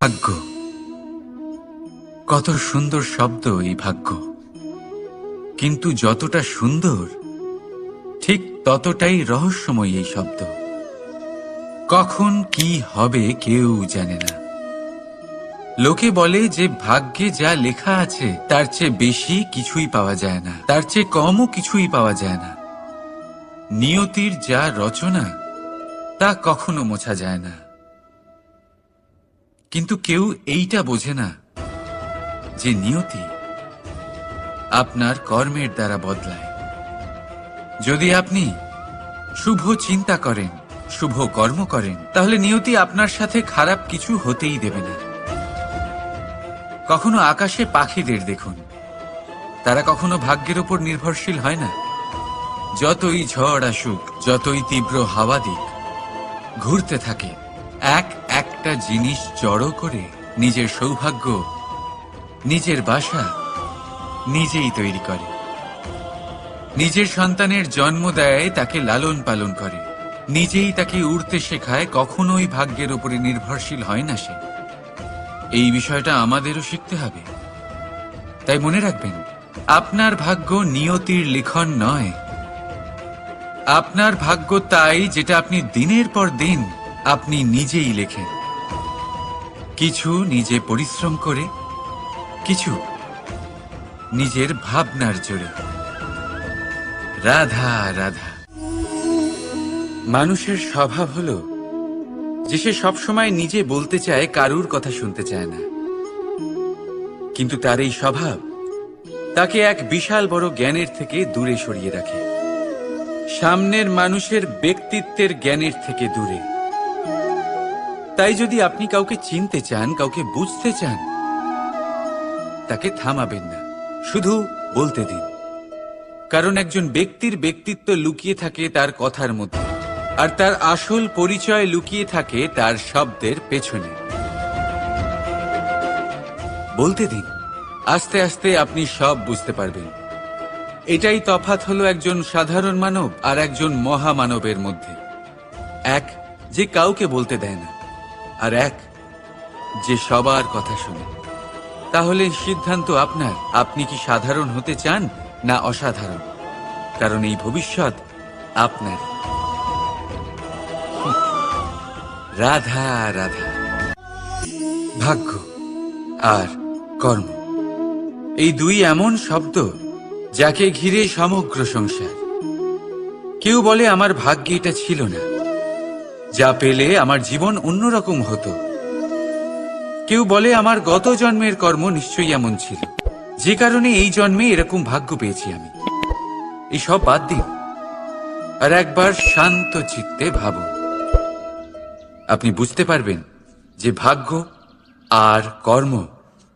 ভাগ্য, কত সুন্দর শব্দ এই ভাগ্য। কিন্তু যতটা সুন্দর ঠিক ততটাই রহস্যময় এই শব্দ। কখন কি হবে কেউ জানে না। লোকে বলে যে ভাগ্যে যা লেখা আছে তার চেয়ে বেশি কিছুই পাওয়া যায় না, তার চেয়ে কমও কিছুই পাওয়া যায় না। নিয়তির যা রচনা তা কখনো মোছা যায় না। কিন্তু কেউ এইটা বোঝে না যে নিয়তি আপনার কর্মের দ্বারা বদলায়। যদি আপনি শুভ চিন্তা করেন, শুভ কর্ম করেন, তাহলে নিয়তি আপনার সাথে খারাপ কিছু হতেই দেবে না। কখনো আকাশে পাখিদের দেখুন, তারা কখনো ভাগ্যের উপর নির্ভরশীল হয় না। যতই ঝড় আসুক, যতই তীব্র হাওয়া দিক, ঘুরতে থাকে, একটা জিনিস জড়ো করে নিজের সৌভাগ্য, নিজের বাসা নিজেই তৈরি করে। নিজের সন্তানের জন্ম দেয়, তাকে লালন পালন করে, নিজেই তাকে উড়তে শেখায়, কখনোই ভাগ্যের উপরে নির্ভরশীল হয় না সে। এই বিষয়টা আমাদেরও শিখতে হবে। তাই মনে রাখবেন, আপনার ভাগ্য নিয়তির লিখন নয়। আপনার ভাগ্য তাই যেটা আপনি দিনের পর দিন আপনি নিজেই লেখেন। কিছু নিজে পরিশ্রম করে, কিছু নিজের ভাবনার জোরে। রাধা রাধা। মানুষের স্বভাব হলো যে সে সবসময় নিজে বলতে চায়, কারুর কথা শুনতে চায় না। কিন্তু তার এই স্বভাব তাকে এক বিশাল বড় জ্ঞানের থেকে দূরে সরিয়ে রাখে, সামনের মানুষের ব্যক্তিত্বের জ্ঞানের থেকে দূরে। তাই যদি আপনি কাউকে চিনতে চান, কাউকে বুঝতে চান, তাকে থামাবেন না, শুধু বলতে দিন। কারণ একজন ব্যক্তির ব্যক্তিত্ব লুকিয়ে থাকে তার কথার মধ্যে, আর তার আসল পরিচয় লুকিয়ে থাকে তার শব্দের পেছনে। বলতে দিন, আস্তে আস্তে আপনি সব বুঝতে পারবেন। এটাই তফাৎ হলো একজন সাধারণ মানব আর একজন মহামানবের মধ্যে। এক যে কাউকে বলতে দেয় না, আর এক যে সবার কথা শুনে। তাহলে সিদ্ধান্ত আপনার, আপনি কি সাধারণ হতে চান না অসাধারণ? কারণ এই ভবিষ্যৎ আপনার। রাধা রাধা। ভাগ্য আর কর্ম, এই দুই এমন শব্দ যাকে ঘিরে সমগ্র সংসার। কেউ বলে আমার ভাগ্যে এটা ছিল না, যা পেলে আমার জীবন অন্যরকম হতো। কেউ বলে আমার গত জন্মের কর্ম নিশ্চয়ই এমন ছিল, যে কারণে এই জন্মে এরকম ভাগ্য পেয়েছি আমি। এসব বাদ দিন আর একবার শান্ত চিত্তে ভাবুন। আপনি বুঝতে পারবেন যে ভাগ্য আর কর্ম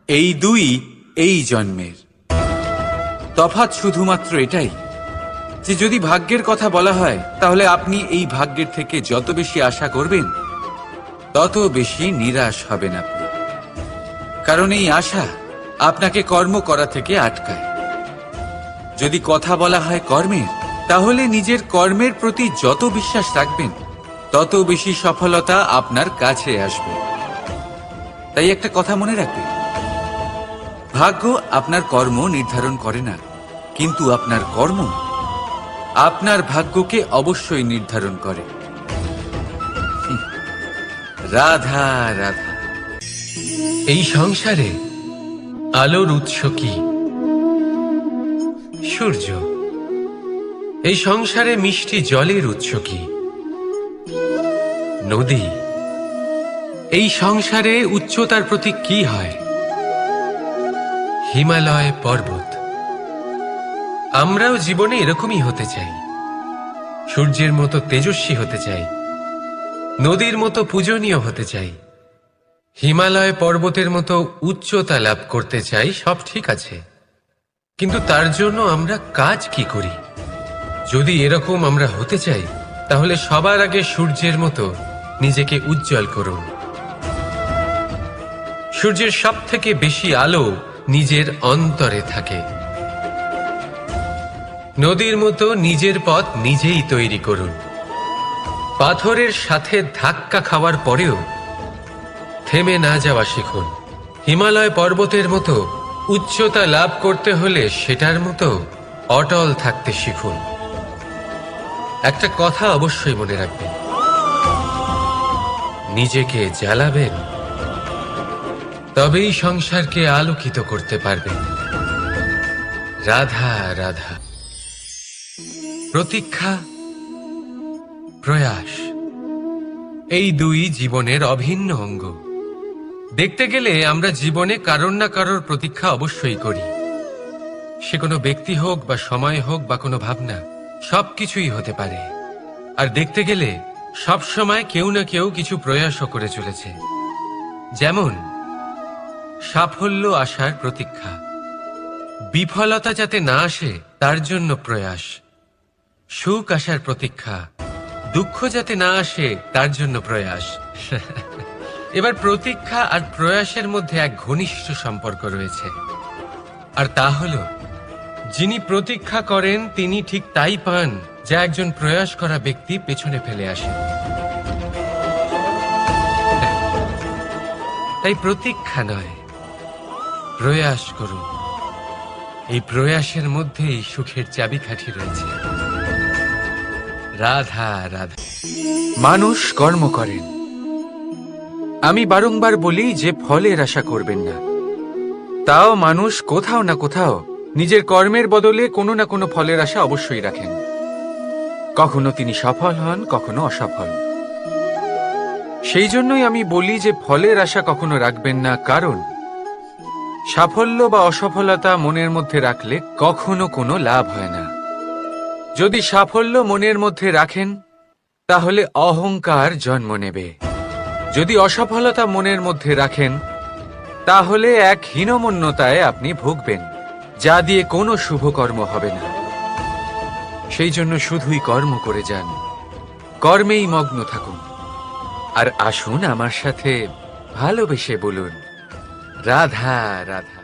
এই দুই এই জন্মের। তফাৎ শুধুমাত্র এটাই যে যদি ভাগ্যের কথা বলা হয়, তাহলে আপনি এই ভাগ্যের থেকে যত বেশি আশা করবেন তত বেশি নিরাশ হবেন আপনি। কারণ এই আশা আপনাকে কর্ম করা থেকে আটকায়। যদি কথা বলা হয় কর্মের, তাহলে নিজের কর্মের প্রতি যত বিশ্বাস রাখবেন তত বেশি সফলতা আপনার কাছে আসবে। তাই একটা কথা মনে রাখবেন, ভাগ্য আপনার কর্ম নির্ধারণ করে না, কিন্তু আপনার কর্ম আপনার ভাগ্যকে অবশ্যই নির্ধারণ করে। রাধা রাধা। এই সংসারে আলোর উৎস কি? সূর্য। এই সংসারে মিষ্টি জলের উৎস কি? নদী। এই সংসারে উচ্চতার প্রতীক কি হয়? হিমালয় পর্বত। আমরাও জীবনে এরকমই হতে চাই, সূর্যের মতো তেজস্বী হতে চাই, নদীর মতো পূজনীয় হতে চাই, হিমালয় পর্বতের মতো উচ্চতা লাভ করতে চাই। সব ঠিক আছে, কিন্তু তার জন্য আমরা কাজ কি করি? যদি এরকম আমরা হতে চাই, তাহলে সবার আগে সূর্যের মতো নিজেকে উজ্জ্বল করুন। সূর্যের সব থেকে বেশি আলো নিজের অন্তরে থাকে। নদীর মতো নিজের পথ নিজেই তৈরি করুন। পাথরের সাথে ধাক্কা খাওয়ার পরেও থেমে না যাওয়া শিখুন। হিমালয় পর্বতের মতো উচ্চতা লাভ করতে হলে সেটার মতো অটল থাকতে শিখুন। একটা কথা অবশ্যই মনে রাখবেন, নিজেকে জ্বালাবেন তবেই সংসারকে আলোকিত করতে পারবেন। রাধা রাধা। প্রতীক্ষা, প্রয়াস, এই দুই জীবনের অভিন্ন অঙ্গ। দেখতে গেলে আমরা জীবনে কারোর না কারোর প্রতীক্ষা অবশ্যই করি। সে কোনো ব্যক্তি হোক বা সময় হোক বা কোনো ভাবনা, সবকিছুই হতে পারে। আর দেখতে গেলে সব সময় কেউ না কেউ কিছু প্রয়াসও করে চলেছে। যেমন সাফল্য আসার প্রতীক্ষা, বিফলতা যাতে না আসে তার জন্য প্রয়াস, সুখ আসার প্রতীক্ষা, দুঃখ যাতে না আসে তার জন্য প্রয়াস। এবার প্রতীক্ষা আর প্রয়াসের মধ্যে এক ঘনিষ্ঠ সম্পর্ক রয়েছে, আর তা হল যিনি প্রতীক্ষা করেন তিনি ঠিক তাই পান যা একজন প্রয়াস করা ব্যক্তি পেছনে ফেলে আসে। তাই প্রতীক্ষা নয়, প্রয়াস করুন। এই প্রয়াসের মধ্যেই সুখের চাবিকাঠি রয়েছে। রাধা রাধা। মানুষ কর্ম করেন। আমি বারংবার বলি যে ফলের আশা করবেন না। তাও মানুষ কোথাও না কোথাও নিজের কর্মের বদলে কোনো না কোনো ফলের আশা অবশ্যই রাখেন। কখনো তিনি সফল হন, কখনো অসফল। সেই জন্যই আমি বলি যে ফলের আশা কখনো রাখবেন না, কারণ সাফল্য বা অসফলতা মনের মধ্যে রাখলে কখনো কোনো লাভ হয় না। যদি সাফল্য মনের মধ্যে রাখেন তাহলে অহংকার জন্ম নেবে। যদি অসফলতা মনের মধ্যে রাখেন তাহলে এক হীনমন্যতায় আপনি ভুগবেন, যা দিয়ে কোনো শুভকর্ম হবে না। সেই জন্য শুধুই কর্ম করে যান, কর্মেই মগ্ন থাকুন। আর আসুন আমার সাথে ভালোবেসে বলুন, রাধা রাধা।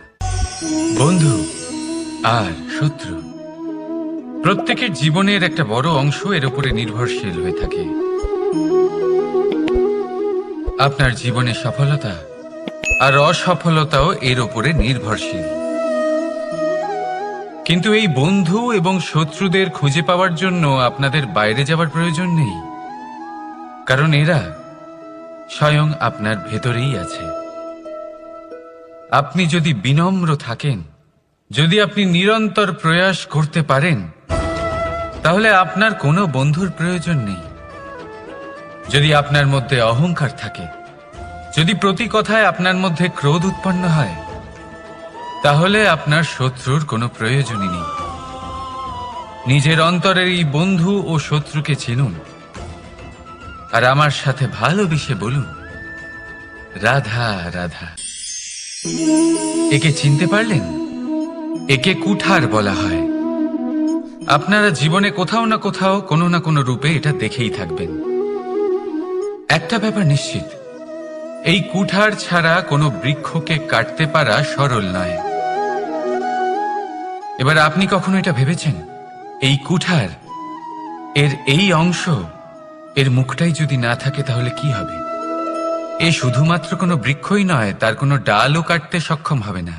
বন্ধু আর শত্রু প্রত্যেকের জীবনের একটা বড় অংশ এর উপরে নির্ভরশীল হয়ে থাকে। আপনার জীবনের সফলতা আর অসফলতাও এর উপরে নির্ভরশীল। কিন্তু এই বন্ধু এবং শত্রুদের খুঁজে পাওয়ার জন্য আপনাদের বাইরে যাওয়ার প্রয়োজন নেই, কারণ এরা স্বয়ং আপনার ভেতরেই আছে। আপনি যদি বিনম্র থাকেন, যদি আপনি নিরন্তর প্রয়াস করতে পারেন, তাহলে আপনার কোনো বন্ধুর প্রয়োজন নেই। যদি আপনার মধ্যে অহংকার থাকে, যদি প্রতি কথায় আপনার মধ্যে ক্রোধ উৎপন্ন হয়, তাহলে আপনার শত্রুর কোনো প্রয়োজনই নেই। নিজের অন্তরের এই বন্ধু ও শত্রুকে চিনুন, আর আমার সাথে ভালোবেসে বলুন, রাধা রাধা। একে চিনতে পারলেন? একে কুঠার বলা হয়। আপনারা জীবনে কোথাও না কোথাও কোনো না কোনো রূপে এটা দেখেই থাকবেন। একটা ব্যাপার নিশ্চিত, এই কুঠার ছাড়া কোনো বৃক্ষকে কাটতে পারা সরল নয়। এবার আপনি কখনো এটা ভেবেছেন, এই কুঠার এর এই অংশ, এর মুখটাই যদি না থাকে তাহলে কি হবে? এ শুধুমাত্র কোনো বৃক্ষই নয়, তার কোনো ডালও কাটতে সক্ষম হবে না।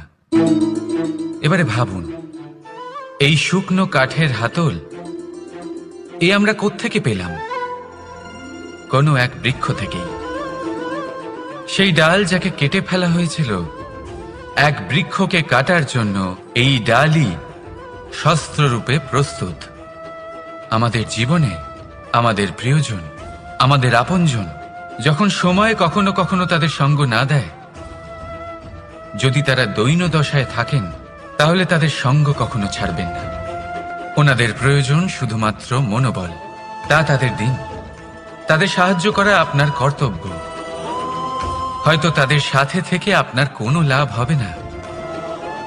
এবারে ভাবুন, এই শুকনো কাঠের হাতল এ আমরা কোত্থেকে পেলাম? কোনো এক বৃক্ষ থেকেই। সেই ডাল যাকে কেটে ফেলা হয়েছিল এক বৃক্ষকে কাটার জন্য, এই ডালই শস্ত্ররূপে প্রস্তুত। আমাদের জীবনে আমাদের প্রিয়জন, আমাদের আপনজন যখন সময় কখনো কখনো তাদের সঙ্গ না দেয়, যদি তারা দৈন দশায় থাকেন, তাহলে তাদের সঙ্গ কখনো ছাড়বেন না। ওনাদের প্রয়োজন শুধুমাত্র মনোবল। তা তাদের দিন, তাদের সাহায্য করা আপনার কর্তব্য। হয়তো তাদের সাথে থেকে আপনার কোনো লাভ হবে না,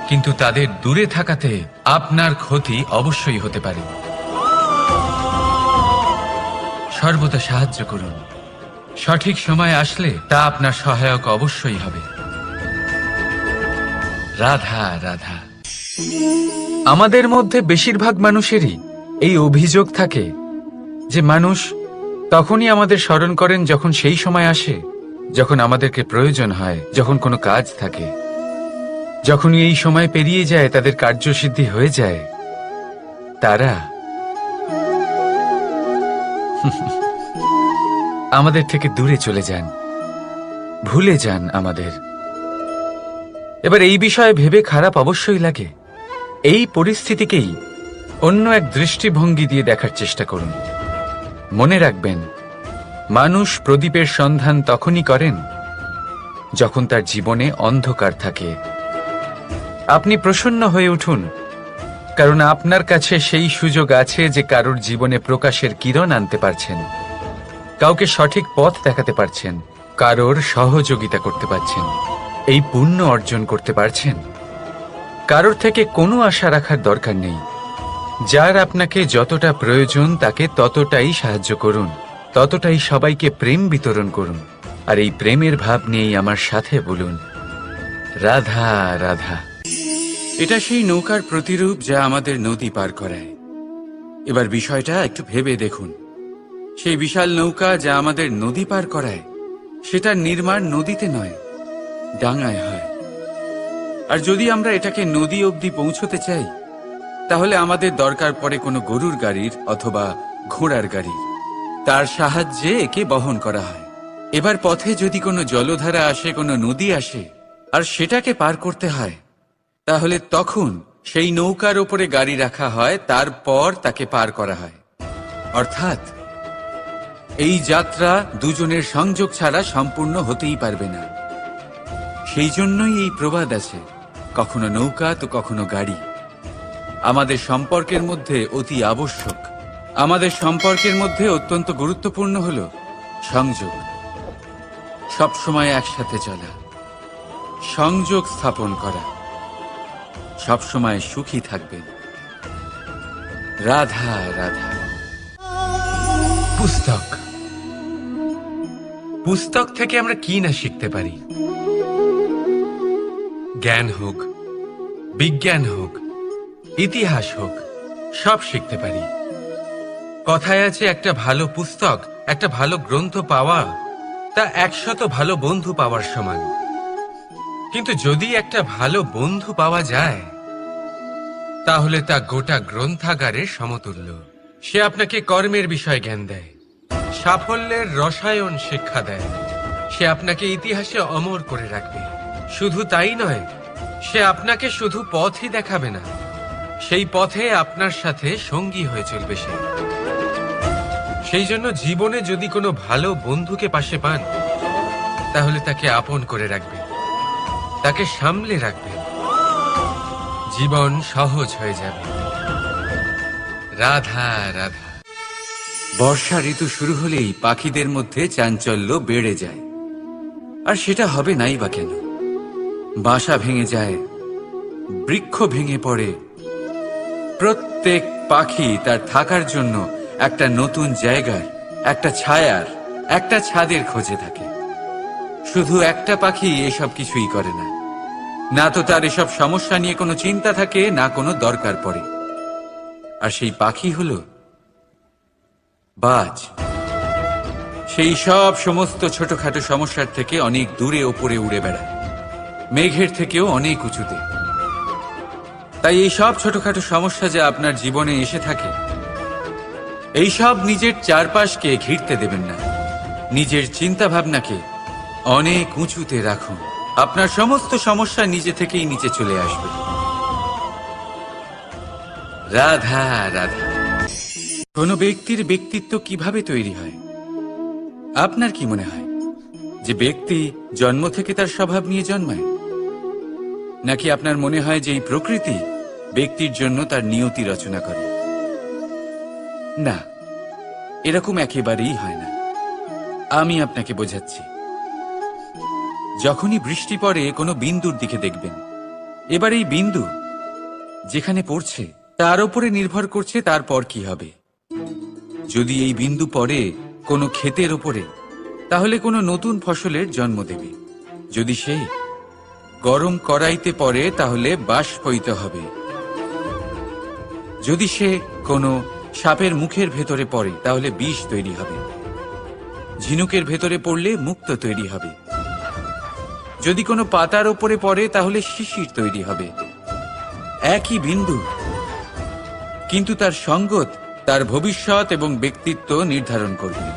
কিন্তু তাদের দূরে থাকাতে আপনার ক্ষতি অবশ্যই হতে পারে। সর্বদা সাহায্য করুন। সঠিক সময় আসলে তা আপনার সহায়ক অবশ্যই হবে। রাধা রাধা। আমাদের মধ্যে বেশিরভাগ মানুষেরই এই অভিযোগ থাকে যে মানুষ তখনই আমাদের স্মরণ করেন যখন সেই সময় আসে যখন আমাদেরকে প্রয়োজন হয়, যখন কোনো কাজ থাকে। যখনই এই সময় পেরিয়ে যায়, তাদের কার্যসিদ্ধি হয়ে যায়, তারা আমাদের থেকে দূরে চলে যান, ভুলে যান আমাদের। এবার এই বিষয়ে ভেবে খারাপ অবশ্যই লাগে। এই পরিস্থিতিকেই অন্য এক দৃষ্টিভঙ্গি দিয়ে দেখার চেষ্টা করুন। মনে রাখবেন, মানুষ প্রদীপের সন্ধান তখনই করেন যখন তার জীবনে অন্ধকার থাকে। আপনি প্রসন্ন হয়ে উঠুন, কারণ আপনার কাছে সেই সুযোগ আছে যে কারোর জীবনে প্রকাশের কিরণ আনতে পারছেন, কাউকে সঠিক পথ দেখাতে পারছেন, কারোর সহযোগিতা করতে পারছেন, এই পুণ্য অর্জন করতে পারছেন। কারোর থেকে কোনো আশা রাখার দরকার নেই। যার আপনাকে যতটা প্রয়োজন তাকে ততটাই সাহায্য করুন, ততটাই সবাইকে প্রেম বিতরণ করুন। আর এই প্রেমের ভাব নিয়েই আমার সাথে বলুন, রাধা রাধা। এটা সেই নৌকার প্রতিরূপ যা আমাদের নদী পার করায়। এবার বিষয়টা একটু ভেবে দেখুন। সেই বিশাল নৌকা যা আমাদের নদী পার করায়, সেটার নির্মাণ নদীতে নয়, ডাঙায় হয়। আর যদি আমরা এটাকে নদী অবধি পৌঁছতে চাই, তাহলে আমাদের দরকার পড়ে কোনো গরুর গাড়ির অথবা ঘোড়ার গাড়ির। তার সাহায্যে একে বহন করা হয়। এবার পথে যদি কোনো জলধারা আসে, কোনো নদী আসে, আর সেটাকে পার করতে হয়, তাহলে তখন সেই নৌকার ওপরে গাড়ি রাখা হয়, তারপর তাকে পার করা হয়। অর্থাৎ এই যাত্রা দুজনের সংযোগ ছাড়া সম্পূর্ণ হতেই পারবে না। সেই জন্যই এই প্রবাদ আছে, কখনো নৌকা তো কখনো গাড়ি। আমাদের সম্পর্কের মধ্যে অতি আবশ্যক, আমাদের সম্পর্কের মধ্যে অত্যন্ত গুরুত্বপূর্ণ হল সংযোগ। সবসময় একসাথে চলা, সংযোগ স্থাপন করা। সবসময় সুখী থাকবেন। রাধা রাধা। পুস্তক, পুস্তক থেকে আমরা কি না শিখতে পারি। জ্ঞান হোক, বিজ্ঞান হোক, ইতিহাস হোক, সব শিখতে পারি। কথায় আছে, একটা ভালো পুস্তক, একটা ভালো গ্রন্থ পাওয়া তা 100 ভালো বন্ধু পাওয়ার সমান। কিন্তু যদি একটা ভালো বন্ধু পাওয়া যায়, তাহলে তা গোটা গ্রন্থাগারের সমতুল্য। সে আপনাকে কর্মের বিষয় জ্ঞান দেয়, সাফল্যের রসায়ন শিক্ষা দেয়। সে আপনাকে ইতিহাসে অমর করে রাখবে। শুধু তাই নয়, সে আপনাকে শুধু পথই দেখাবে না, সেই পথে আপনার সাথে সঙ্গী হয়ে চলবে সে। সেই জন্য জীবনে যদি কোনো ভালো বন্ধুকে পাশে পান, তাহলে তাকে আপন করে রাখবেন, তাকে সামলে রাখবেন। জীবন সহজ হয়ে যাবে। রাধা রাধা। বর্ষা ঋতু শুরু হলেই পাখিদের মধ্যে চাঞ্চল্য বেড়ে যায়। আর সেটা হবে নাই বা কেন? বাসা ভেঙে যায়, বৃক্ষ ভেঙে পড়ে। প্রত্যেক পাখি তার থাকার জন্য একটা নতুন জায়গার, একটা ছায়ার, একটা ছাদের খোঁজে থাকে। শুধু একটা পাখি এসব কিছুই করে না। না তো তার এসব সমস্যা নিয়ে কোনো চিন্তা থাকে, না কোনো দরকার পড়ে। আর সেই পাখি হলো বাজ। সেই সব সমস্ত ছোটখাটো সমস্যার থেকে অনেক দূরে ওপরে উড়ে বেড়ায়, মেঘের থেকেও অনেক উঁচুতে। তাই এই সব ছোটখাটো সমস্যা যা আপনার জীবনে এসে থাকে, এই সব নিজের চারপাশকে ঘিরতে দেবেন না। নিজের চিন্তা ভাবনাকে অনেক উঁচুতে রাখুন। আপনার সমস্ত সমস্যা নিজে থেকেই নিচে চলে আসবে। রাধা রাধা। কোন ব্যক্তির ব্যক্তিত্ব কিভাবে তৈরি হয়? আপনার কি মনে হয় যে ব্যক্তি জন্ম থেকে তার স্বভাব নিয়ে জন্মায়? নাকি আপনার মনে হয় যে এই প্রকৃতি ব্যক্তির জন্য তার নিয়তি রচনা করে? না, এরকম একেবারেই হয় না। আমি আপনাকে বোঝাচ্ছি। যখনই বৃষ্টি পড়ে কোনো বিন্দুর দিকে দেখবেন। এবার এই বিন্দু যেখানে পড়ছে তার উপরে নির্ভর করছে তারপর কি হবে। যদি এই বিন্দু পড়ে কোনো ক্ষেতের উপরে, তাহলে কোনো নতুন ফসলের জন্ম দেবে। যদি সে গরম কড়াইতে পড়ে, তাহলে বাষ্পীত হবে। যদি সে কোনো সাপের মুখের ভেতরে পড়ে তাহলে বিষ তৈরি হবে, ঝিনুকের ভেতরে পড়লে মুক্তো তৈরি হবে, যদি কোনো পাতার ওপরে পড়ে তাহলে শিশির তৈরি হবে। একই বিন্দু, কিন্তু তার সঙ্গত তার ভবিষ্যৎ এবং ব্যক্তিত্ব নির্ধারণ করবে।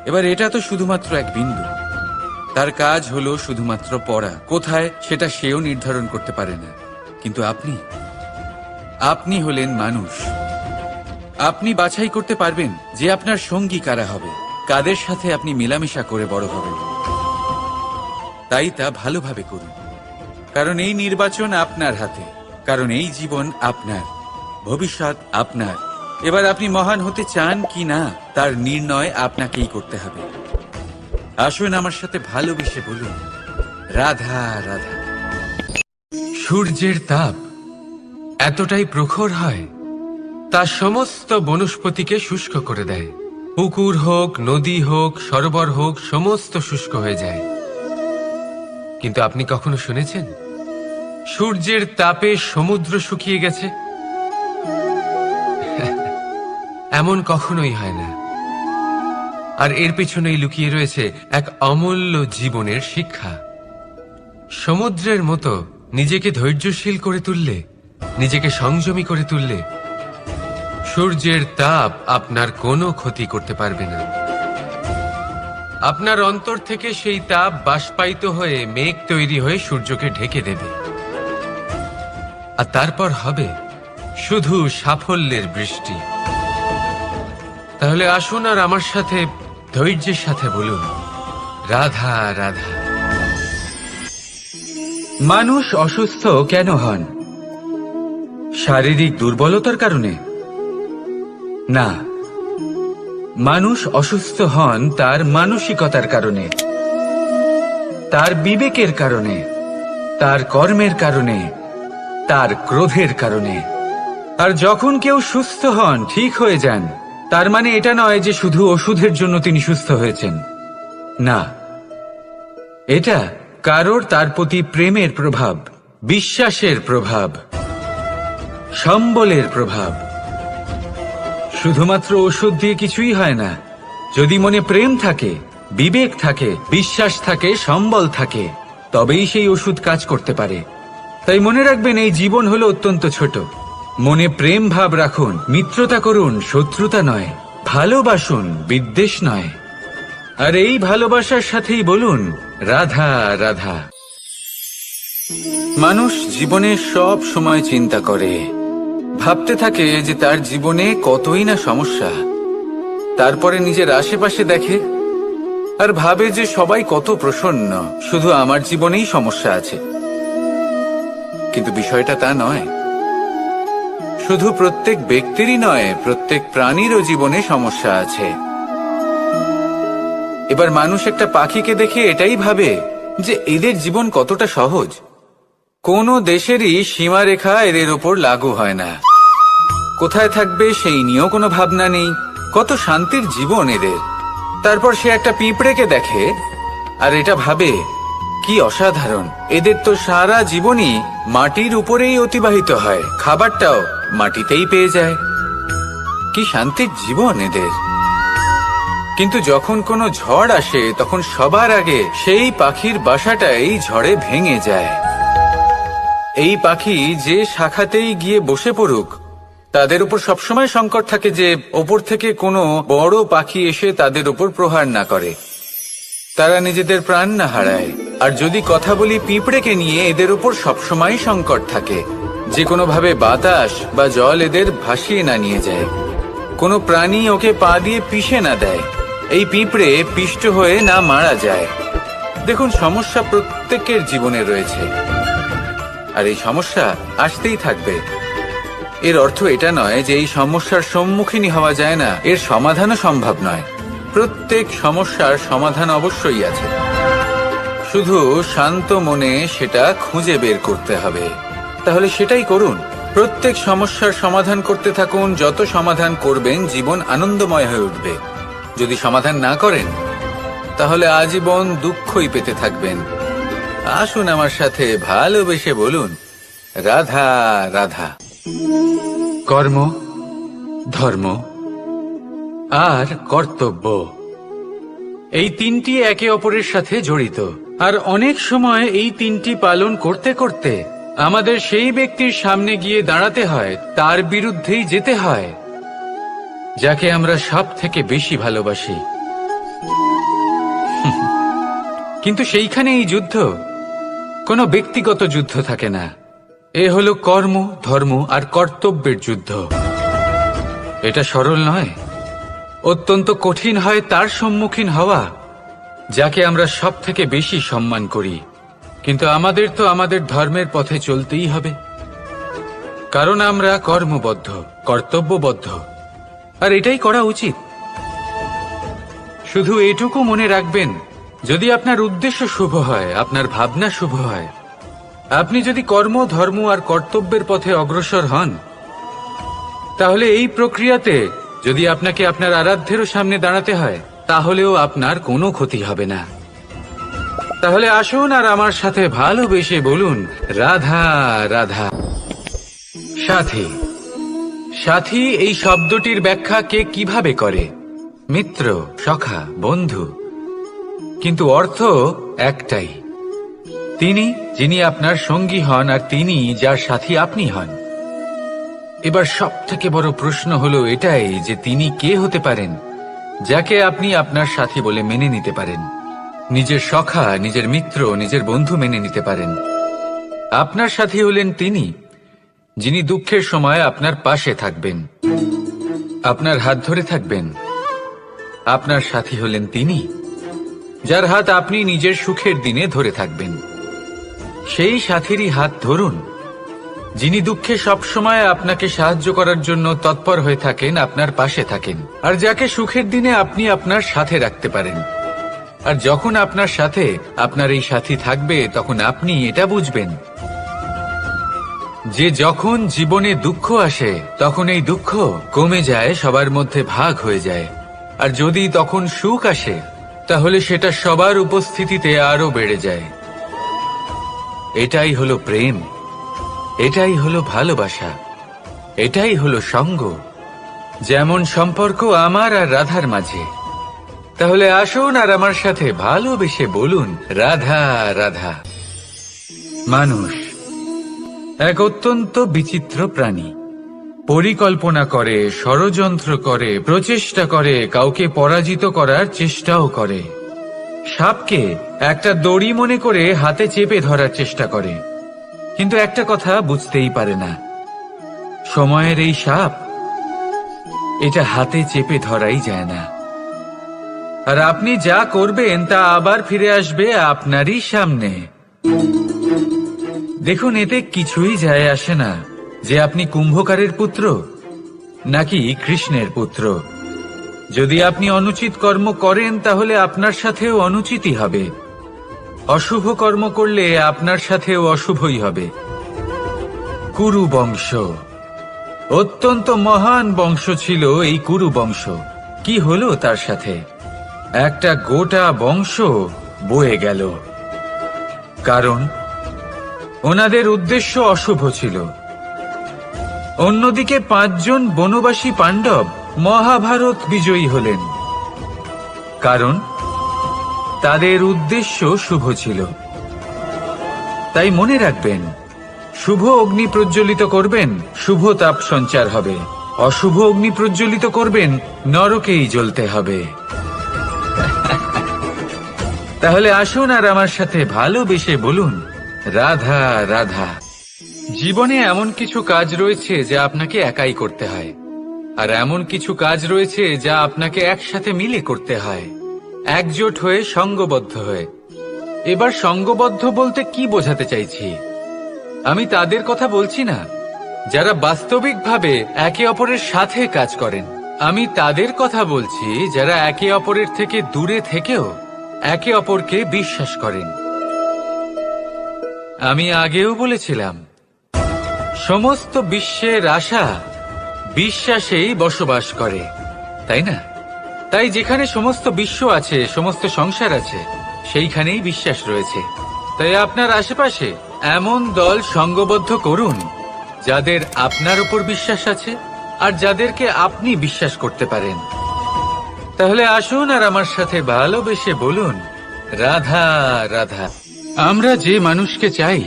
এবার এটা তো শুধুমাত্র এক বিন্দু, তার কাজ হলো শুধুমাত্র পড়া, কোথায় সেটা সেও নির্ধারণ করতে পারে না। কিন্তু আপনি হলেন মানুষ, আপনি বাছাই করতে পারবেন যে আপনার সঙ্গী কারা হবে, কাদের সাথে আপনি মেলামেশা করে বড় হবেন। তাই তা ভালোভাবে করুন, কারণ এই নির্বাচন আপনার হাতে, কারণ এই জীবন আপনার, ভবিষ্যৎ আপনার। এবার আপনি মহান হতে চান কি না তার নির্ণয় আপনাকেই করতে হবে। আসুন আমার সাথে ভালোবেসে বলুন, রাধা রাধা। সূর্যের তাপ এতটাই প্রখর হয়, তা সমস্ত বনস্পতিকে শুষ্ক করে দেয়। পুকুর হোক, নদী হোক, সরোবর হোক, সমস্ত শুষ্ক হয়ে যায়। কিন্তু আপনি কখনো শুনেছেন সূর্যের তাপে সমুদ্র শুকিয়ে গেছে? এমন কখনোই হয় না। আর এর পেছনেই লুকিয়ে রয়েছে এক অমূল্য জীবনের শিক্ষা। সমুদ্রের মতো নিজেকে ধৈর্যশীল করে তুললে, নিজেকে সংযমী করে তুললে, সূর্যের তাপ আপনার কোনো ক্ষতি করতে পারবে না। আপনার অন্তর থেকে সেই তাপ বাষ্পায়িত হয়ে মেঘ তৈরি হয়ে সূর্যকে ঢেকে দেবে, আর তারপর হবে শুধু সাফল্যের বৃষ্টি। তাহলে আসুন আর আমার সাথে ধৈর্যের সাথে বলুন, রাধা রাধা। মানুষ অসুস্থ কেন হন? শারীরিক দুর্বলতার কারণে? না, মানুষ অসুস্থ হন তার মানসিকতার কারণে, তার বিবেকের কারণে, তার কর্মের কারণে, তার ক্রোধের কারণে। আর যখন কেউ সুস্থ হন, ঠিক হয়ে যান, তার মানে এটা নয় যে শুধু ওষুধের জন্য তিনি সুস্থ হয়েছেন। না, এটা কারোর তার প্রতি প্রেমের প্রভাব, বিশ্বাসের প্রভাব, সম্বলের প্রভাব। শুধুমাত্র ওষুধ দিয়ে কিছুই হয় না। যদি মনে প্রেম থাকে, বিবেক থাকে, বিশ্বাস থাকে, সম্বল থাকে, তবেই সেই ওষুধ কাজ করতে পারে। তাই মনে রাখবেন, এই জীবন হলো অত্যন্ত ছোট। মনে প্রেম ভাব রাখুন, মিত্রতা করুন, শত্রুতা নয়, ভালোবাসুন, বিদ্বেষ নয়। আর এই ভালোবাসার সাথেই বলুন, রাধা রাধা। মানুষ জীবনে সব সময় চিন্তা করে, ভাবতে থাকে যে তার জীবনে কতই না সমস্যা। তারপরে নিজের আশেপাশে দেখে আর ভাবে যে সবাই কত প্রসন্ন, শুধু আমার জীবনেই সমস্যা আছে। কিন্তু বিষয়টা তা নয়। শুধু প্রত্যেক ব্যক্তিরই নয়, প্রত্যেক প্রাণীরও জীবনে সমস্যা আছে। এবার মানুষ একটা পাখিকে দেখে এটাই ভাবে যে এদের জীবন কতটা সহজ। কোনো দেশেরই সীমারেখা এদের ওপর লাগু হয় না। কোথায় থাকবে সেই নিয়েও কোনো ভাবনা নেই, কত শান্তির জীবন এদের। তারপর সে একটা পিঁপড়েকে দেখে আর এটা ভাবে, কি অসাধারণ, এদের তো সারা জীবনই মাটির উপরেই অতিবাহিত হয়, খাবারটাও মাটিতেই পেয়ে যায়, কি শান্তির জীবন এদের। কিন্তু যখন কোনো ঝড় আসে, তখন সবার আগে সেই পাখির বাসাটাই ঝড়ে ভেঙে যায়। এই পাখি যে শাখাতেই গিয়ে বসে পড়ুক, তাদের উপর সবসময় সংকট থাকে যে ওপর থেকে কোনো বড় পাখি এসে তাদের উপর প্রহার না করে, তারা নিজেদের প্রাণ না হারায়। আর যদি কথা বলি পিঁপড়েকে নিয়ে, এদের উপর সবসময় সংকট থাকে যে কোনোভাবে বাতাস বা জল এদের ভাসিয়ে না নিয়ে যায়, কোনো প্রাণী ওকে পা দিয়ে পিষে না দেয়, এই পিঁপড়ে পিষ্ট হয়ে না মারা যায়। দেখুন, সমস্যা প্রত্যেকের জীবনে রয়েছে, আর এই সমস্যা আসতেই থাকবে। এর অর্থ এটা নয় যে এই সমস্যার সম্মুখীনই হওয়া যায় না, এর সমাধানও সম্ভব নয়। প্রত্যেক সমস্যার সমাধান অবশ্যই আছে, শুধু শান্ত মনে সেটা খুঁজে বের করতে হবে। তাহলে সেটাই করুন, প্রত্যেক সমস্যার সমাধান করতে থাকুন। যত সমাধান করবেন, জীবন আনন্দময় হয়ে উঠবে। যদি সমাধান না করেন, তাহলে আজীবন দুঃখই পেতে থাকবেন। আসুন আমার সাথে ভালোবেসে বলুন, রাধা রাধা। কর্ম, ধর্ম আর কর্তব্য, এই তিনটি একে অপরের সাথে জড়িত। আর অনেক সময় এই তিনটি পালন করতে করতে আমাদের সেই ব্যক্তির সামনে গিয়ে দাঁড়াতে হয়, তার বিরুদ্ধেই যেতে হয়, যাকে আমরা সব থেকে বেশি ভালোবাসি। কিন্তু সেইখানে এই যুদ্ধ কোনো ব্যক্তিগত যুদ্ধ থাকে না। এ হলো কর্ম, ধর্ম আর কর্তব্যের যুদ্ধ। এটা সরল নয়, অত্যন্ত কঠিন হয় তার সম্মুখীন হওয়া যাকে আমরা সব থেকে বেশি সম্মান করি। কিন্তু আমাদের তো আমাদের ধর্মের পথে চলতেই হবে, কারণ আমরা কর্মবদ্ধ, কর্তব্যবদ্ধ, আর এটাই করা উচিত। শুধু এটুকু মনে রাখবেন, যদি আপনার উদ্দেশ্য শুভ হয়, আপনার ভাবনা শুভ হয়, আপনি যদি কর্ম, ধর্ম আর কর্তব্যের পথে অগ্রসর হন, তাহলে এই প্রক্রিয়াতে যদি আপনাকে আপনার আরাধ্যেরও সামনে দাঁড়াতে হয়, তাহলেও আপনার কোনো ক্ষতি হবে না। তাহলে আসুন আর আমার সাথে ভালোবেসে বলুন, রাধা রাধা। সাথী, সাথী এই শব্দটির ব্যাখ্যা কে কিভাবে করে? মিত্র, সখা, বন্ধু। কিন্তু অর্থ একটাই, তিনি যিনি আপনার সঙ্গী হন আর তিনি যার সাথী আপনি হন। এবার সব থেকে বড় প্রশ্ন হলো এটাই যে তিনি কে হতে পারেন যাকে আপনি আপনার সাথী বলে মেনে নিতে পারেন, নিজের সখা, নিজের মিত্র, নিজের বন্ধু মেনে নিতে পারেন। আপনার সাথী হলেন তিনি যিনি দুঃখের সময় আপনার পাশে থাকবেন, আপনার হাত ধরে থাকবেন। আপনার সাথী হলেন তিনি যার হাত আপনি নিজের সুখের দিনে ধরে থাকবেন। সেই সাথীরই হাত ধরুন যিনি দুঃখে সবসময় আপনাকে সাহায্য করার জন্য তৎপর হয়ে থাকেন, আপনার পাশে থাকেন, আর যাকে সুখের দিনে আপনি আপনার সাথে রাখতে পারেন। আর যখন আপনার সাথে আপনার এই সাথী থাকবে, তখন আপনি এটা বুঝবেন যে যখন জীবনে দুঃখ আসে, তখন এই দুঃখ কমে যায়, সবার মধ্যে ভাগ হয়ে যায়। আর যদি তখন সুখ আসে, তাহলে সেটা সবার উপস্থিতিতে আরো বেড়ে যায়। এটাই হলো প্রেম, এটাই হলো ভালোবাসা, এটাই হলো সঙ্গ, যেমন সম্পর্ক আমার আর রাধার মাঝে। তাহলে আসুন আর আমার সাথে ভালোবেসে বলুন, রাধা রাধা। মানুষ এক অত্যন্ত বিচিত্র প্রাণী। পরিকল্পনা করে, ষড়যন্ত্র করে, প্রচেষ্টা করে, কাউকে পরাজিত করার চেষ্টাও করে। সাপকে একটা দড়ি মনে করে হাতে চেপে ধরার চেষ্টা করে, কিন্তু একটা কথা বুঝতেই পারে না, সময়ের এই সাপ, এটা হাতে চেপে ধরাই যায় না। আর আপনি যা করবেন তা আবার ফিরে আসবে আপনারই সামনে। দেখুন, এতে কিছুই যায় আসে না যে আপনি কুম্ভকারের পুত্র নাকি কৃষ্ণের পুত্র। যদি আপনি অনুচিত কর্ম করেন, তাহলে আপনার সাথেও অনুচিতই হবে। অশুভ কর্ম করলে আপনার সাথেও অশুভই হবে। কুরু বংশ অত্যন্ত মহান বংশ ছিল। এই কুরু বংশ কি হলো তার সাথে? একটা গোটা বংশ বয়ে গেল, কারণ ওনাদের উদ্দেশ্য অশুভ ছিল। অন্যদিকে 5 জন বনবাসী পাণ্ডব মহাভারত বিজয়ী হলেন, কারণ তাদের উদ্দেশ্য শুভ ছিল। তাই মনে রাখবেন, শুভ অগ্নি প্রজ্বলিত করবেন, শুভ তাপ সঞ্চার হবে। অশুভ অগ্নি প্রজ্বলিত করবেন, নরকেই জ্বলতে হবে। তাহলে আসুন আর আমার সাথে ভালোবেসে বলুন, রাধা রাধা। জীবনে এমন কিছু কাজ রয়েছে যা আপনাকে একাই করতে হয়, আর এমন কিছু কাজ রয়েছে যা আপনাকে একসাথে মিলে করতে হয়, একজোট হয়ে, সঙ্গবদ্ধ হয়ে। এবার সঙ্গবদ্ধ বলতে কি বোঝাতে চাইছি? আমি তাদের কথা বলছি না যারা বাস্তবিকভাবে একে অপরের সাথে কাজ করেন। আমি তাদের কথা বলছি যারা একে অপরের থেকে দূরে থেকেও একে অপরকে বিশ্বাস করেন। আমি আগেও বলেছিলাম, সমস্ত বিশ্বের আশা বিশ্বাসেই বসবাস করে, তাই না? তাই যেখানে সমস্ত বিশ্ব আছে, সমস্ত সংসার আছে, সেইখানেই বিশ্বাস রয়েছে। তাই আপনার আশেপাশে এমন দল সঙ্গবদ্ধ করুন যাদের আপনার উপর বিশ্বাস আছে আর যাদেরকে আপনি বিশ্বাস করতে পারেন। তাহলে আসুন আর আমার সাথে ভালোবেসে বলুন, রাধা রাধা। আমরা যে মানুষকে চাই,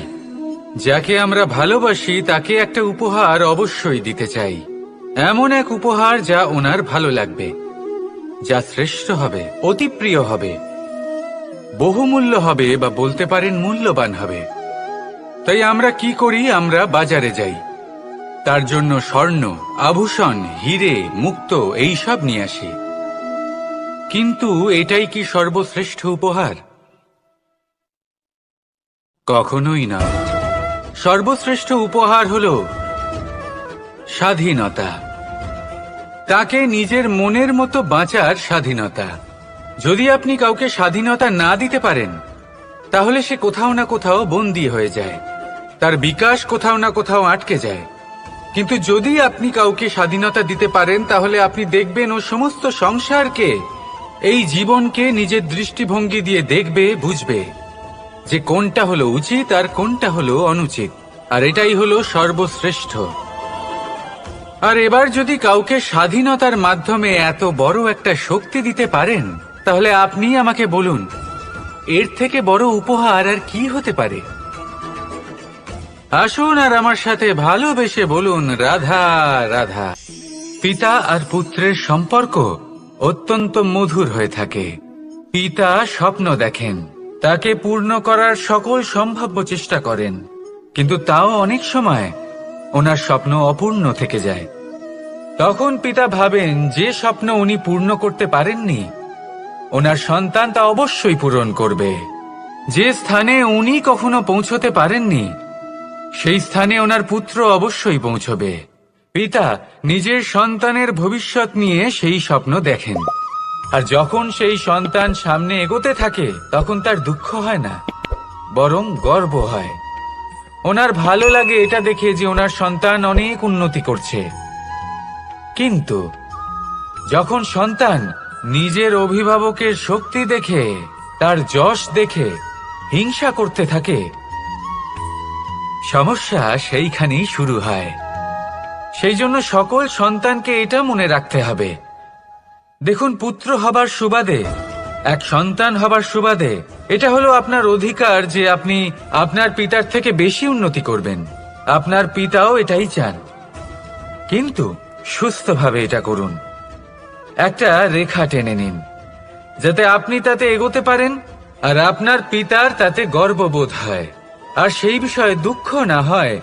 যাকে আমরা ভালোবাসি, তাকে একটা উপহার অবশ্যই দিতে চাই। এমন এক উপহার যা ওনার ভালো লাগবে, যা শ্রেষ্ঠ হবে, অতি প্রিয় হবে, বহুমূল্য হবে, বা বলতে পারেন মূল্যবান হবে। তাই আমরা কি করি? আমরা বাজারে যাই, তার জন্য স্বর্ণ, আভূষণ, হিরে, মুক্ত এইসব নিয়ে আসি। কিন্তু এটাই কি সর্বশ্রেষ্ঠ উপহার? কখনোই না। সর্বশ্রেষ্ঠ উপহার হলো স্বাধীনতা, তাকে নিজের মনের মতো বাঁচার স্বাধীনতা। যদি আপনি কাউকে স্বাধীনতা না দিতে পারেন, তাহলে সে কোথাও না কোথাও বন্দী হয়ে যায়, তার বিকাশ কোথাও না কোথাও আটকে যায়। কিন্তু যদি আপনি কাউকে স্বাধীনতা দিতে পারেন, তাহলে আপনি দেখবেন ও সমস্ত সংসারকে, এই জীবনকে নিজের দৃষ্টিভঙ্গি দিয়ে দেখবে, বুঝবে যে কোনটা হলো উচিত আর কোনটা হলো অনুচিত। আর এটাই হলো সর্বশ্রেষ্ঠ। আর এবার যদি কাউকে স্বাধীনতার মাধ্যমে এত বড় একটা শক্তি দিতে পারেন, তাহলে আপনি আমাকে বলুন, এর থেকে বড় উপহার আর কি হতে পারে? আসুন আর আমার সাথে ভালোবেসে বলুন, রাধা রাধা। পিতা আর পুত্রের সম্পর্ক অত্যন্ত মধুর হয়ে থাকে। পিতা স্বপ্ন দেখেন, তাকে পূর্ণ করার সকল সম্ভাব্য চেষ্টা করেন, কিন্তু তাও অনেক সময় ওনার স্বপ্ন অপূর্ণ থেকে যায়। তখন পিতা ভাবেন যে স্বপ্ন উনি পূর্ণ করতে পারেননি, ওনার সন্তান তা অবশ্যই পূরণ করবে। যে স্থানে উনি কখনো পৌঁছতে পারেননি, সেই স্থানে ওনার পুত্র অবশ্যই পৌঁছবে। পিতা নিজের সন্তানের ভবিষ্যৎ নিয়ে সেই স্বপ্ন দেখেন, আর যখন সেই সন্তান সামনে এগোতে থাকে, তখন তার দুঃখ হয় না, বরং গর্ব হয়। ওনার ভালো লাগে এটা দেখে যে ওনার সন্তান অনেক উন্নতি করছে। কিন্তু যখন সন্তান নিজের অভিভাবকের শক্তি দেখে, তার যশ দেখে হিংসা করতে থাকে, সমস্যা সেইখানেই শুরু হয়। সেই জন্য সকল সন্তানকে এটা মনে রাখতে হবে, দেখুন, পুত্র হবার সুবাদে, এক সন্তান হবার সুবাদে, এটা হলো আপনার অধিকার যে আপনি আপনার পিতার থেকে বেশি উন্নতি করবেন। আপনার পিতাও এটাই চান, কিন্তু সুস্থভাবে এটা করুন। একটা রেখা টেনে নিন, যাতে আপনি তাতে এগোতে পারেন আর আপনার পিতার তাতে গর্ববোধ হয়, আর সেই বিষয়ে দুঃখ না হয়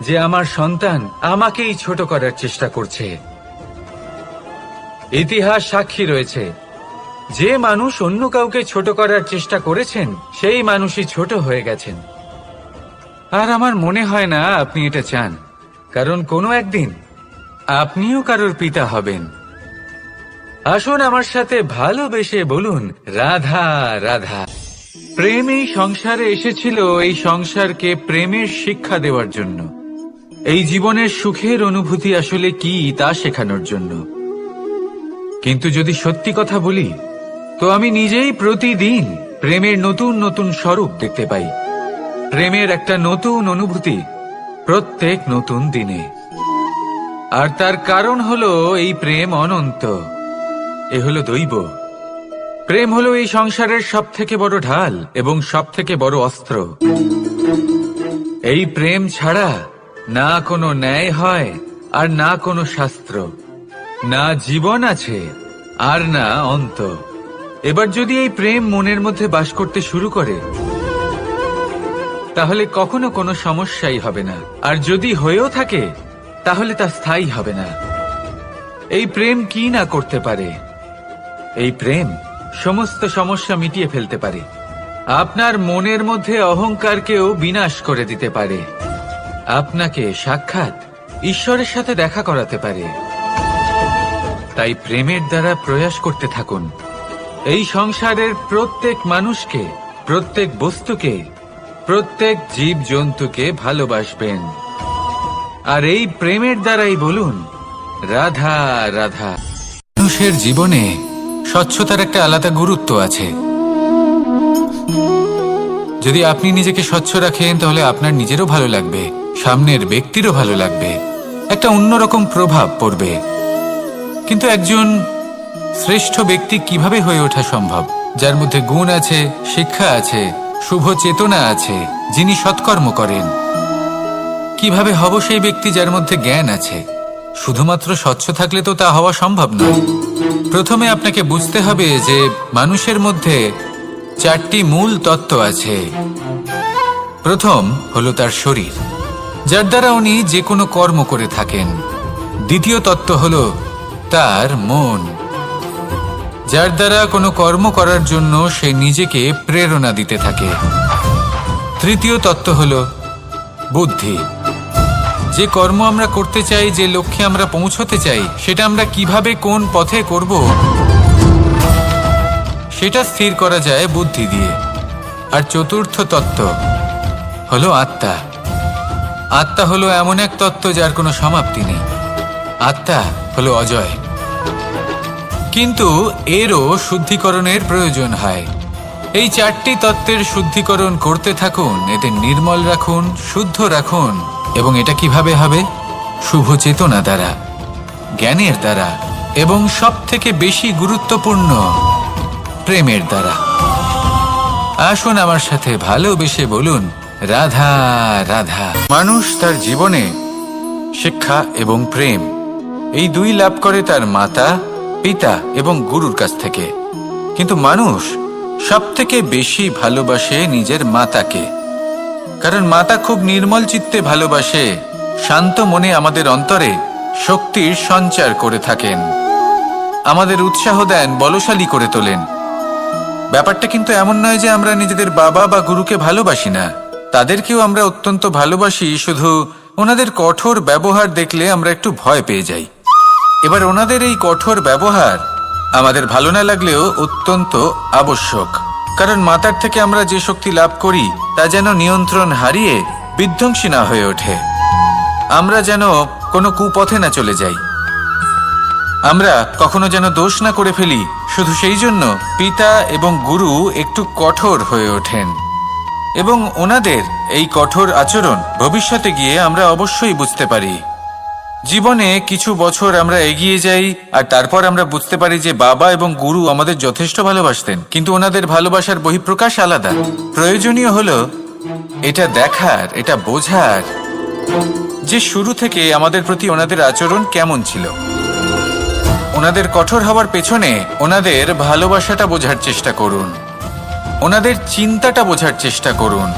যে আমার সন্তান আমাকেই ছোট করার চেষ্টা করছে। ইতিহাস সাক্ষী রয়েছে, যে মানুষ অন্য কাউকে ছোট করার চেষ্টা করেছেন, সেই মানুষই ছোট হয়ে গেছেন। আর আমার মনে হয় না আপনি এটা চান, কারণ কোনো একদিন আপনিও কারোর পিতা হবেন। আসুন আমার সাথে ভালোবেসে বলুন, রাধা রাধা। প্রেম এই সংসারে এসেছিল এই সংসারকে প্রেমের শিক্ষা দেওয়ার জন্য, এই জীবনের সুখের অনুভূতি আসলে কি তা শেখানোর জন্য। কিন্তু যদি সত্যি কথা বলি, তো আমি নিজেই প্রতিদিন প্রেমের নতুন নতুন স্বরূপ দেখতে পাই, প্রেমের একটা নতুন অনুভূতি প্রত্যেক নতুন দিনে। আর তার কারণ হলো এই প্রেম অনন্ত, এ হলো দৈব। প্রেম হলো এই সংসারের সব থেকে বড় ঢাল এবং সব থেকে বড় অস্ত্র। এই প্রেম ছাড়া না কোনো ন্যায় হয় আর না কোনো শাস্ত্র, না জীবন আছে আর না অন্ত। এবার যদি এই প্রেম মনের মধ্যে বাস করতে শুরু করে, তাহলে কখনো কোনো সমস্যাই হবে না, আর যদি হয়েও থাকে তাহলে তা স্থায়ী হবে না। এই প্রেম কি না করতে পারে? এই প্রেম সমস্ত সমস্যা মিটিয়ে ফেলতে পারে, আপনার মনের মধ্যে অহংকারকেও বিনাশ করে দিতে পারে, আপনাকে সাক্ষাৎ ঈশ্বরের সাথে দেখা করাতে পারে। তাই প্রেমের দ্বারা প্রয়াস করতে থাকুন, এই সংসারের প্রত্যেক মানুষকে, প্রত্যেক বস্তুকে, প্রত্যেক জীব জন্তুকে ভালোবাসবেন। আর এই প্রেমের দ্বারাই বলুন, রাধা রাধা। মানুষের জীবনে স্বচ্ছতার একটা আলাদা গুরুত্ব আছে। যদি আপনি নিজেকে স্বচ্ছ রাখেন, তাহলে আপনার নিজেরও ভালো লাগবে, সামনের ব্যক্তিরও ভালো লাগবে, একটা অন্যরকম প্রভাব পড়বে। কিন্তু একজন শ্রেষ্ঠ ব্যক্তি কিভাবে হয়ে ওঠা সম্ভব? যার মধ্যে গুণ আছে, শিক্ষা আছে, শুভ চেতনা আছে, যিনি সৎকর্ম করেন। কিভাবে হব সেই ব্যক্তি যার মধ্যে জ্ঞান আছে? শুধুমাত্র স্বচ্ছ থাকলে তো তা হওয়া সম্ভব নয়। প্রথমে আপনাকে বুঝতে হবে যে মানুষের মধ্যে 4টি মূল তত্ত্ব আছে। প্রথম হলো তার শরীর, যার দ্বারা উনি যে কোনো কর্ম করে থাকেন। দ্বিতীয় তত্ত্ব হলো তার মন, যার দ্বারা কোনো কর্ম করার জন্য সে নিজেকে প্রেরণা দিতে থাকে। তৃতীয় তত্ত্ব হলো বুদ্ধি, যে কর্ম আমরা করতে চাই, যে লক্ষ্যে আমরা পৌঁছতে চাই, সেটা আমরা কিভাবে কোন পথে করব সেটা স্থির করা যায় বুদ্ধি দিয়ে। আর চতুর্থ তত্ত্ব হলো আত্মা। আত্মা হলো এমন এক তত্ত্ব যার কোনো সমাপ্তি নেই। আত্মা হলো অজয়। কিন্তু এরও শুদ্ধিকরণের প্রয়োজন হয়। এই 4টি তত্ত্বের শুদ্ধিকরণ করতে থাকুন, এদের নির্মল রাখুন, শুদ্ধ রাখুন। এবং এটা কিভাবে হবে? শুভ চেতনা দ্বারা, জ্ঞানের দ্বারা, এবং সবথেকে বেশি গুরুত্বপূর্ণ প্রেমের দ্বারা। আসুন আমার সাথে ভালোবেসে বলুন, রাধা রাধা। মানুষ তার জীবনে শিক্ষা এবং প্রেম এই দুই লাভ করে তার মাতা, পিতা এবং গুরুর কাছ থেকে। কিন্তু মানুষ সবথেকে বেশি ভালোবাসে নিজের মাতাকে, কারণ মাতা খুব নির্মল চিত্তে ভালোবাসে, শান্ত মনে আমাদের অন্তরে শক্তির সঞ্চার করে থাকেন, আমাদের উৎসাহ দেন, বলশালী করে তোলেন। ব্যাপারটা কিন্তু এমন নয় যে আমরা নিজেদের বাবা বা গুরুকে ভালোবাসি না, তাদেরকেও আমরা অত্যন্ত ভালোবাসি, শুধু ওনাদের কঠোর ব্যবহার দেখলে আমরা একটু ভয় পেয়ে যাই। এবার ওনাদের এই কঠোর ব্যবহার আমাদের ভালো না লাগলেও অত্যন্ত আবশ্যক, কারণ মাতার থেকে আমরা যে শক্তি লাভ করি তা যেন নিয়ন্ত্রণ হারিয়ে বিধ্বংসী না হয়ে ওঠে, আমরা যেন কোনো কুপথে না চলে যাই, আমরা কখনো যেন দোষ না করে ফেলি। শুধু সেই জন্য পিতা এবং গুরু একটু কঠোর হয়ে ওঠেন, এবং ওনাদের এই কঠোর আচরণ ভবিষ্যতে গিয়ে আমরা অবশ্যই বুঝতে পারি। জীবনে কিছু বছর আমরা এগিয়ে যাই আর তারপর আমরা বুঝতে পারি যে বাবা এবং গুরু আমাদের যথেষ্ট ভালোবাসতেন, কিন্তু ওনাদের ভালোবাসার বহিঃপ্রকাশ আলাদা। প্রয়োজনীয় হলো এটা দেখার, এটা বোঝার যে শুরু থেকে আমাদের প্রতি ওনাদের আচরণ কেমন ছিল। ওনাদের কঠোর হওয়ার পেছনে ওনাদের ভালোবাসাটা বোঝার চেষ্টা করুন, ওনাদের চিন্তাটা বোঝার চেষ্টা করুন,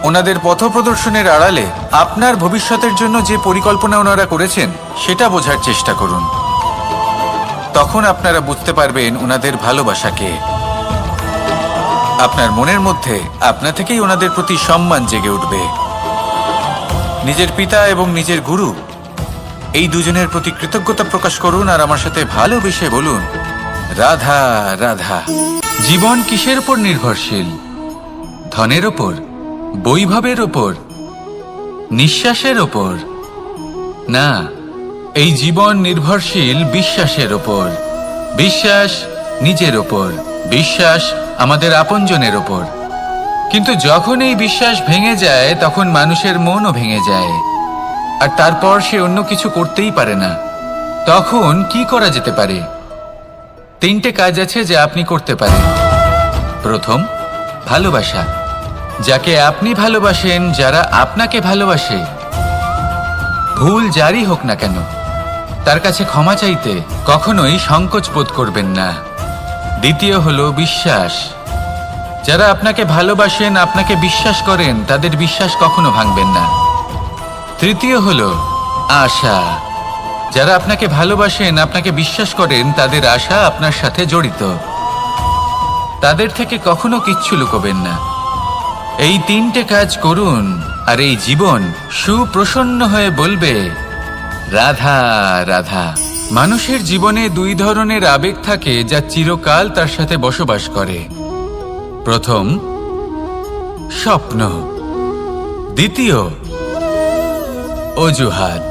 ওনাদের পথপ্রদর্শনের আড়ালে আপনার ভবিষ্যতের জন্য যে পরিকল্পনা ওনারা করেছেন সেটা বোঝার চেষ্টা করুন। তখন আপনারা বুঝতে পারবেন ওনাদের ভালোবাসাকে। আপনার মনের মধ্যে আপনা থেকেই ওনাদের প্রতি সম্মান জেগে উঠবে। নিজের পিতা এবং নিজের গুরু এই দুজনের প্রতি কৃতজ্ঞতা প্রকাশ করুন আর আমার সাথে ভালোবেসে বলুন, রাধা রাধা। জীবন কিসের উপর নির্ভরশীল? ধনের ওপর, বৈভবের ওপর, নিঃশ্বাসের ওপর? না, এই জীবন নির্ভরশীল বিশ্বাসের ওপর। বিশ্বাস নিজের ওপর, বিশ্বাস আমাদের আপনজনের ওপর। কিন্তু যখন এই বিশ্বাস ভেঙে যায় তখন মানুষের মনও ভেঙে যায়, আর তারপর সে অন্য কিছু করতেই পারে না। তখন কি করা যেতে পারে? 3টে কাজ আছে যা আপনি করতে পারেন। প্রথম, ভালোবাসা। যাকে আপনি ভালোবাসেন, যারা আপনাকে ভালোবাসে, ভুল যারই হোক না কেন, তার কাছে ক্ষমা চাইতে কখনোই সংকোচ বোধ করবেন না। দ্বিতীয় হলো বিশ্বাস। যারা আপনাকে ভালোবাসেন, আপনাকে বিশ্বাস করেন, তাদের বিশ্বাস কখনো ভাঙবেন না। তৃতীয় হলো আশা। যারা আপনাকে ভালোবাসেন, আপনাকে বিশ্বাস করেন, তাদের আশা আপনার সাথে জড়িত, তাদের থেকে কখনো কিচ্ছু লুকোবেন না। এই 3টে কাজ করুন আর এই জীবন সুপ্রসন্ন হয়ে বলবে, রাধা রাধা। মানুষের জীবনে 2 ধরনের আবেগ থাকে যা চিরকাল তার সাথে বসবাস করে। প্রথম, স্বপ্ন। দ্বিতীয়, অজুহাত।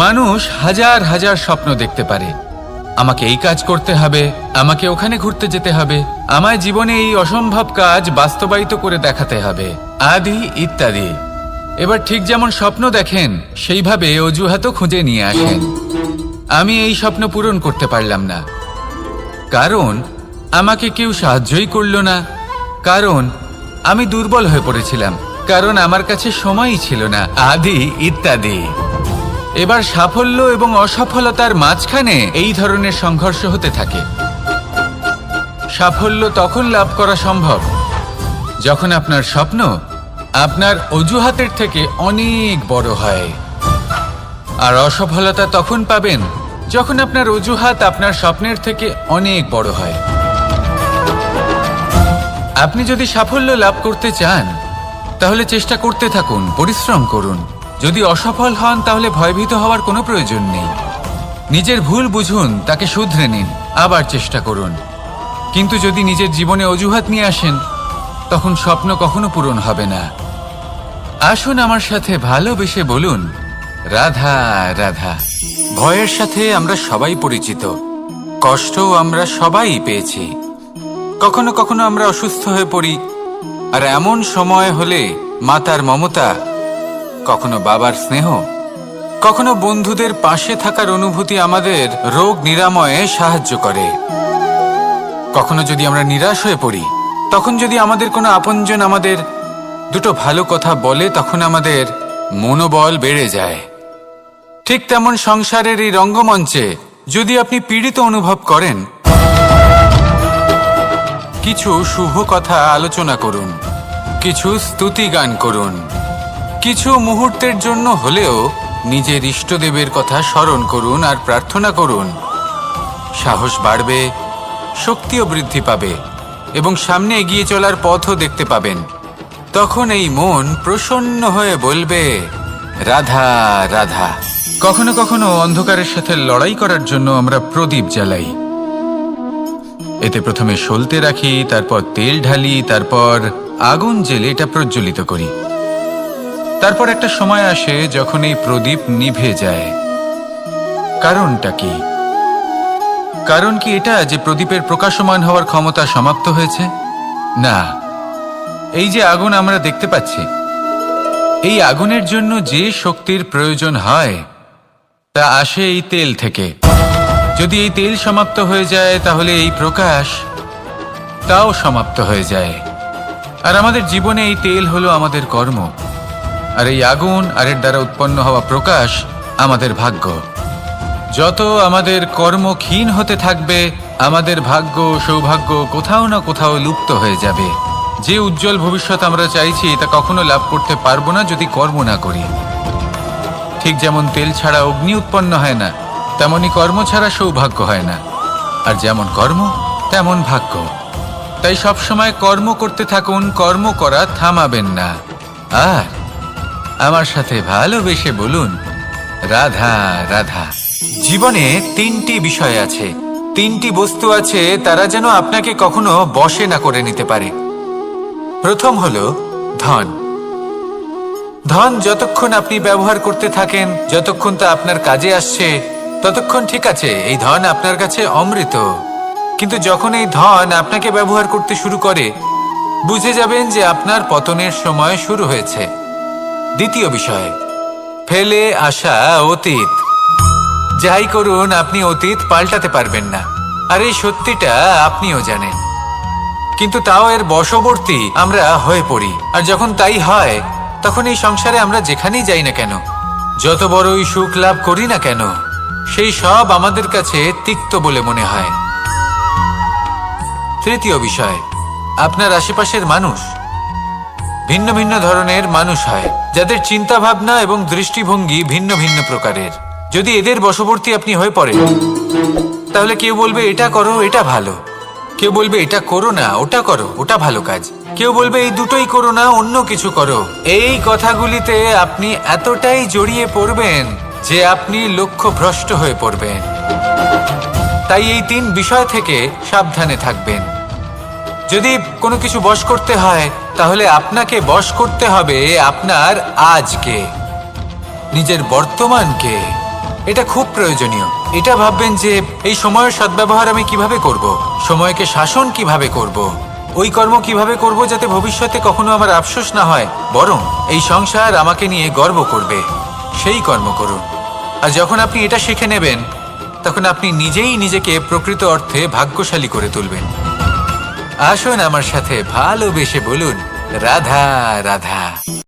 মানুষ হাজার হাজার স্বপ্ন দেখতে পারে। আমাকে এই কাজ করতে হবে, আমাকে ওখানে ঘুরতে যেতে হবে, আমায় জীবনে এই অসম্ভব কাজ বাস্তবায়িত করে দেখাতে হবে, আদি ইত্যাদি। এবার ঠিক যেমন স্বপ্ন দেখেন সেইভাবে অজুহাতও খুঁজে নিয়ে আসেন। আমি এই স্বপ্ন পূরণ করতে পারলাম না, কারণ আমাকে কেউ সাহায্যই করলো না, কারণ আমি দুর্বল হয়ে পড়েছিলাম, কারণ আমার কাছে সময়ই ছিল না, আদি ইত্যাদি। এবার সাফল্য এবং অসফলতার মাঝখানে এই ধরনের সংঘর্ষ হতে থাকে। সাফল্য তখন লাভ করা সম্ভব যখন আপনার স্বপ্ন আপনার অজুহাতের থেকে অনেক বড় হয়, আর অসফলতা তখন পাবেন যখন আপনার অজুহাত আপনার স্বপ্নের থেকে অনেক বড় হয়। আপনি যদি সাফল্য লাভ করতে চান তাহলে চেষ্টা করতে থাকুন, পরিশ্রম করুন। যদি অসফল হন তাহলে ভয়ভীত হওয়ার কোনো প্রয়োজন নেই। নিজের ভুল বুঝুন, তাকে শুধরে নিন, আবার চেষ্টা করুন। কিন্তু যদি নিজের জীবনে অজুহাত নিয়ে আসেন তখন স্বপ্ন কখনো পূরণ হবে না। আসুন আমার সাথে ভালোবেসে বলুন, রাধা রাধা। ভয়ের সাথে আমরা সবাই পরিচিত, কষ্টও আমরা সবাই পেয়েছি। কখনো কখনো আমরা অসুস্থ হয়ে পড়ি, আর এমন সময় হলে মাতার মমতা, কখনো বাবার স্নেহ, কখনো বন্ধুদের পাশে থাকার অনুভূতি আমাদের রোগ নিরাময়ে সাহায্য করে। কখনো যদি আমরা নিরাশ হয়ে পড়ি, তখন যদি আমাদের কোনো আপনজন আমাদের দুটো ভালো কথা বলে, তখন আমাদের মনোবল বেড়ে যায়। ঠিক তেমন সংসারের এই রঙ্গমঞ্চে যদি আপনি পীড়িত অনুভব করেন, কিছু শুভ কথা আলোচনা করুন, কিছু স্তুতি গান করুন, কিছু মুহূর্তের জন্য হলেও নিজের ইষ্টদেবের কথা স্মরণ করুন আর প্রার্থনা করুন। সাহস বাড়বে, শক্তিও বৃদ্ধি পাবে এবং সামনে এগিয়ে চলার পথও দেখতে পাবেন। তখন এই মন প্রসন্ন হয়ে বলবে, রাধা রাধা। কখনো কখনো অন্ধকারের সাথে লড়াই করার জন্য আমরা প্রদীপ জ্বালাই। এতে প্রথমে সলতে রাখি, তারপর তেল ঢালি, তারপর আগুন জেলে এটা প্রজ্বলিত করি। তারপর একটা সময় আসে যখন এই প্রদীপ নিভে যায়। কারণটা কি? কারণ কি এটা যে প্রদীপের প্রকাশমান হওয়ার ক্ষমতা সমাপ্ত হয়েছে? না, এই যে আগুন আমরা দেখতে পাচ্ছি, এই আগুনের জন্য যে শক্তির প্রয়োজন হয় তা আসে এই তেল থেকে। যদি এই তেল সমাপ্ত হয়ে যায় তাহলে এই প্রকাশ তাও সমাপ্ত হয়ে যায়। আর আমাদের জীবনে এই তেল হলো আমাদের কর্ম, আর এই আগুন আর এর দ্বারা উৎপন্ন হওয়া প্রকাশ আমাদের ভাগ্য। যত আমাদের কর্ম ক্ষীণ হতে থাকবে, আমাদের ভাগ্য সৌভাগ্য কোথাও না কোথাও লুপ্ত হয়ে যাবে। যে উজ্জ্বল ভবিষ্যৎ আমরা চাইছি তা কখনো লাভ করতে পারবো না যদি কর্ম না করি। ঠিক যেমন তেল ছাড়া অগ্নি উৎপন্ন হয় না, তেমনি কর্ম ছাড়া সৌভাগ্য হয় না। আর যেমন কর্ম তেমন ভাগ্য। তাই সবসময় কর্ম করতে থাকুন, কর্ম করা থামাবেন না। আর আমার সাথে ভালোবেসে বলুন, রাধা রাধা। জীবনে তিনটি বিষয় আছে, তিনটি বস্তু আছে, তারা যেন আপনাকে কখনো বশে না করে নিতে পারে। প্রথম হলো ধন। ধন যতক্ষণ আপনি ব্যবহার করতে থাকেন, যতক্ষণ তা আপনার কাজে আসছে, ততক্ষণ ঠিক আছে, এই ধন আপনার কাছে অমৃত। কিন্তু যখন এই ধন আপনাকে ব্যবহার করতে শুরু করে, বুঝে যাবেন যে আপনার পতনের সময় শুরু হয়েছে। দ্বিতীয় বিষয়, ফেলে আসা অতীত। যাই করুন, আপনি অতীত পাল্টাতে পারবেন না, আর এই সত্যিটা আপনিও জানেন। কিন্তু তাও এর বশবর্তী আমরা হয়ে পড়ি। আর যখন তাই হয়, তখন এই সংসারে আমরা যেখানেই যাই না কেন, যত বড়ই সুখ লাভ করি না কেন, সেই সব আমাদের কাছে তিক্ত বলে মনে হয়। তৃতীয় বিষয়, আপনার আশেপাশের মানুষ ভিন্ন ভিন্ন ধরনের মানুষ হয়, যাদের চিন্তা ভাবনা এবং দৃষ্টিভঙ্গি ভিন্ন ভিন্ন প্রকারের। যদি এদের বশবর্তী আপনি হয়ে পড়েন, তাহলে কেউ বলবে এটা করো, এটা ভালো। কেউ বলবে এটা করো না, ওটা করো, ওটা ভালো কাজ। কেউ বলবে এই দুটোই করো না, অন্য কিছু করো। এই কথাগুলিতে আপনি এতটাই জড়িয়ে পড়বেন যে আপনি লক্ষ্যভ্রষ্ট হয়ে পড়বেন। তাই এই তিন বিষয় থেকে সাবধানে থাকবেন। যদি কোনো কিছু বশ করতে হয়, তাহলে আপনাকে বশ করতে হবে আপনার আজকে, নিজের বর্তমানকে। এটা খুব প্রয়োজনীয়। এটা ভাববেন যে এই সময়ের সদ্ব্যবহার আমি কিভাবে করব, সময়কে শাসন কিভাবে করব, ওই কর্ম কিভাবে করব যাতে ভবিষ্যতে কখনো আমার আফসোস না হয়, বরং এই সংসার আমাকে নিয়ে গর্ব করবে, সেই কর্ম করুন। আর যখন আপনি এটা শিখে নেবেন, তখন আপনি নিজেই নিজেকে প্রকৃত অর্থে ভাগ্যশালী করে তুলবেন। আসুন আমার সাথে ভালোবেসে বলুন, রাধা রাধা।